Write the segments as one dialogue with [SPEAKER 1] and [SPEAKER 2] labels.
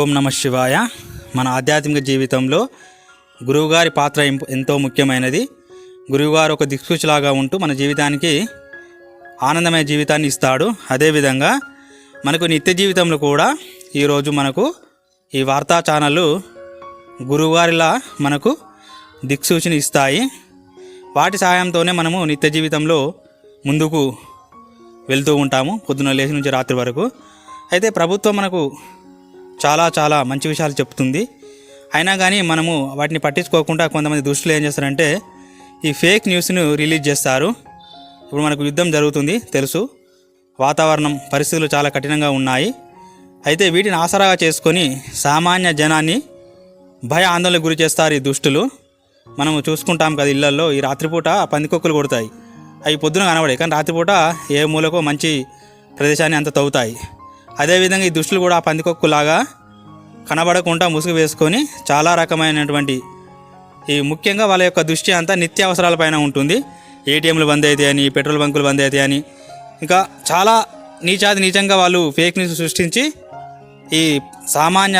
[SPEAKER 1] ఓం నమ శివాయ. మన ఆధ్యాత్మిక జీవితంలో గురువుగారి పాత్ర ఎంతో ముఖ్యమైనది. గురువుగారు ఒక దిక్సూచిలాగా ఉంటూ మన జీవితానికి ఆనందమైన జీవితాన్ని ఇస్తాడు. అదేవిధంగా మనకు నిత్య జీవితంలో కూడా ఈరోజు మనకు ఈ వార్తా ఛానళ్ళు గురువుగారిలా మనకు దిక్సూచిని ఇస్తాయి. వాటి సహాయంతోనే మనము నిత్య జీవితంలో ముందుకు వెళ్తూ ఉంటాము, పొద్దున్న లేచి నుంచి రాత్రి వరకు. అయితే ప్రభుత్వం మనకు చాలా మంచి విషయాలు చెప్తుంది. అయినా కానీ మనము వాటిని పట్టించుకోకుండా కొంతమంది దుష్టులు ఏం చేస్తారంటే ఈ ఫేక్ న్యూస్ను రిలీజ్ చేస్తారు. ఇప్పుడు మనకు యుద్ధం జరుగుతుంది తెలుసు, వాతావరణం పరిస్థితులు చాలా కఠినంగా ఉన్నాయి. అయితే వీటిని ఆసరాగా చేసుకొని సామాన్య జనాన్ని భయ ఆందోళనకు గురి చేస్తారు ఈ దుష్టులు. మనము చూసుకుంటాం కదా, ఇళ్లల్లో ఈ రాత్రిపూట పందికొక్కులు కొడతాయి. అవి పొద్దున కనబడాయి, కానీ రాత్రిపూట ఏ మూలకో మంచి ప్రదేశాన్ని అంత తవ్వుతాయి. అదేవిధంగా ఈ దుష్టులు కూడా ఆ పందికొక్కులాగా కనబడకుండా ముసుగు వేసుకొని చాలా రకమైనటువంటి ముఖ్యంగా వాళ్ళ యొక్క దృష్టి అంతా నిత్యావసరాలపైన ఉంటుంది. ఏటీఎంలు బంద్ అవుతాయి అని, పెట్రోల్ బంకులు బంద్ అవుతాయి అని, ఇంకా చాలా నీచంగా వాళ్ళు ఫేక్ న్యూస్ సృష్టించి ఈ సామాన్య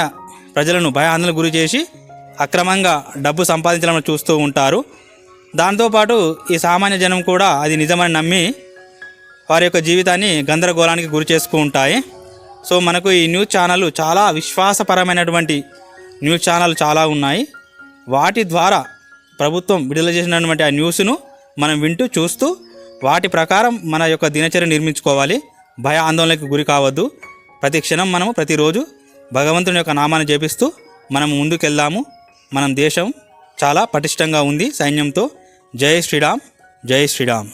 [SPEAKER 1] ప్రజలను భయాందోళనకు గురి చేసి అక్రమంగా డబ్బు సంపాదించాలని చూస్తూ ఉంటారు. దాంతోపాటు ఈ సామాన్య జనం కూడా అది నిజమని నమ్మి వారి యొక్క జీవితాన్ని గందరగోళానికి గురి చేసుకుంటూ ఉంటాయి. సో మనకు ఈ న్యూస్ ఛానళ్ళు చాలా విశ్వాసపరమైనటువంటి న్యూస్ ఛానళ్ళు చాలా ఉన్నాయి. వాటి ద్వారా ప్రభుత్వం విడుదల చేసినటువంటి ఆ న్యూస్ను మనం వింటూ చూస్తూ వాటి ప్రకారం మన యొక్క దినచర్య నిర్మించుకోవాలి. భయ ఆందోళనకు గురి కావద్దు. ప్రతి క్షణం మనము ప్రతిరోజు భగవంతుని యొక్క నామాన్ని జపిస్తూ మనం ముందుకెళ్దాము. మనం దేశం చాలా పటిష్టంగా ఉంది సైన్యంతో. జై శ్రీరామ్, జై శ్రీరామ్.